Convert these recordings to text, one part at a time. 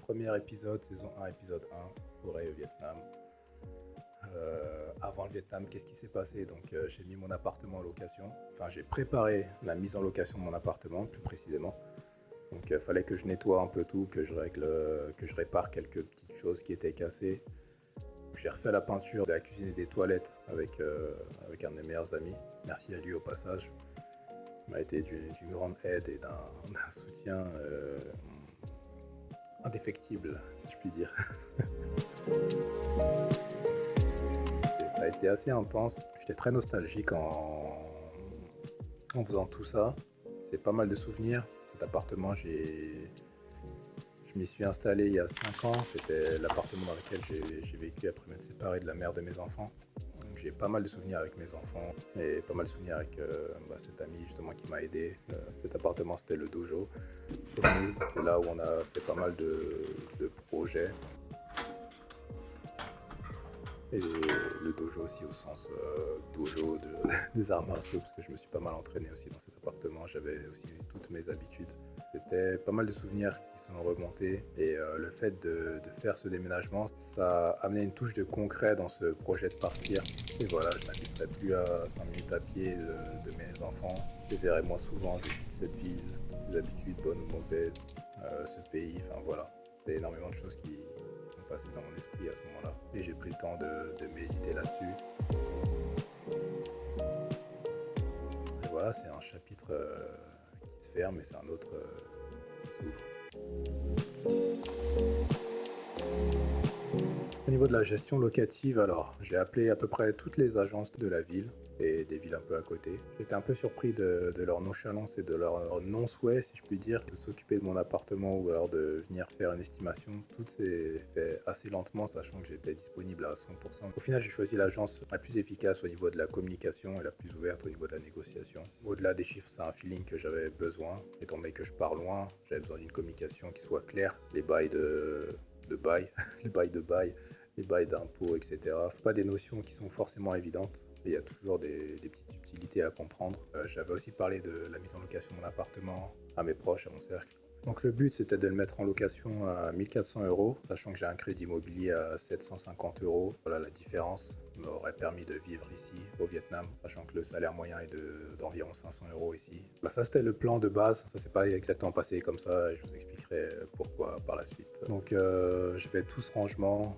Premier épisode, saison 1, épisode 1, Corée au Vietnam. Avant le Vietnam, qu'est-ce qui s'est passé? Donc, j'ai mis mon appartement en location. Enfin, j'ai préparé la mise en location de mon appartement, plus précisément. Donc, il fallait que je nettoie un peu tout, que je règle, que je répare quelques petites choses qui étaient cassées. J'ai refait la peinture de la cuisine et des toilettes avec un de mes meilleurs amis. Merci à lui au passage. Il m'a été d'une grande aide et d'un soutien indéfectible, si je puis dire. Et ça a été assez intense. J'étais très nostalgique en faisant tout ça. C'est pas mal de souvenirs. Cet appartement, je m'y suis installé il y a 5 ans. C'était l'appartement dans lequel j'ai vécu après m'être séparé de la mère de mes enfants. Donc j'ai pas mal de souvenirs avec mes enfants et pas mal de souvenirs avec cet ami justement qui m'a aidé. Cet appartement, c'était le dojo pour nous. C'est là où on a fait pas mal de projets. Et le dojo aussi au sens dojo des arts martiaux, parce que je me suis pas mal entraîné aussi dans cet appartement, j'avais aussi toutes mes habitudes. C'était pas mal de souvenirs qui sont remontés et le fait de faire ce déménagement, ça a amené une touche de concret dans ce projet de partir. Et voilà, je n'habiterai plus à 5 minutes à pied de mes enfants. Je les verrai moins souvent, je quitte cette ville, toutes ces habitudes, bonnes ou mauvaises, ce pays, enfin voilà. C'est énormément de choses qui sont passées dans mon esprit à ce moment-là. Et j'ai pris le temps de méditer là-dessus. Et voilà, c'est un chapitre qui se ferme et c'est un autre qui s'ouvre. Au niveau de la gestion locative, alors, j'ai appelé à peu près toutes les agences de la ville et des villes un peu à côté. J'étais un peu surpris de leur nonchalance et de leur non-souhait, si je puis dire, de s'occuper de mon appartement ou alors de venir faire une estimation. Tout s'est fait assez lentement, sachant que j'étais disponible à 100%. Au final, j'ai choisi l'agence la plus efficace au niveau de la communication et la plus ouverte au niveau de la négociation. Au-delà des chiffres, c'est un feeling que j'avais besoin, étant donné que je pars loin, j'avais besoin d'une communication qui soit claire. Les bails de bail, les bails de bail, les bails d'impôts, etc. Pas des notions qui sont forcément évidentes. Et il y a toujours des petites subtilités à comprendre. J'avais aussi parlé de la mise en location de mon appartement à mes proches, à mon cercle. Donc le but c'était de le mettre en location à 1400 €, sachant que j'ai un crédit immobilier à 750 €. Voilà, la différence m'aurait permis de vivre ici au Vietnam, sachant que le salaire moyen est d'environ 500 € ici. Bah, ça c'était le plan de base, ça s'est pas exactement passé comme ça et je vous expliquerai pourquoi par la suite. Donc j'ai fait tout ce rangement,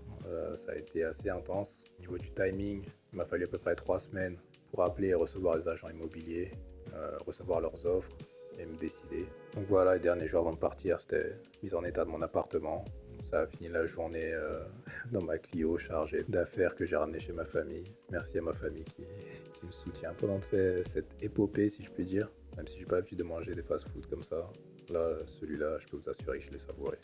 ça a été assez intense. Au niveau du timing, il m'a fallu à peu près 3 semaines pour appeler et recevoir les agents immobiliers, recevoir leurs offres et me décider. Donc voilà, les derniers jours avant de partir, c'était mise en état de mon appartement. Ça a fini la journée dans ma Clio chargée d'affaires que j'ai ramenées chez ma famille. Merci à ma famille qui me soutient pendant cette épopée, si je puis dire. Même si j'ai pas l'habitude de manger des fast-food comme ça. Là, celui-là, je peux vous assurer que je l'ai savouré.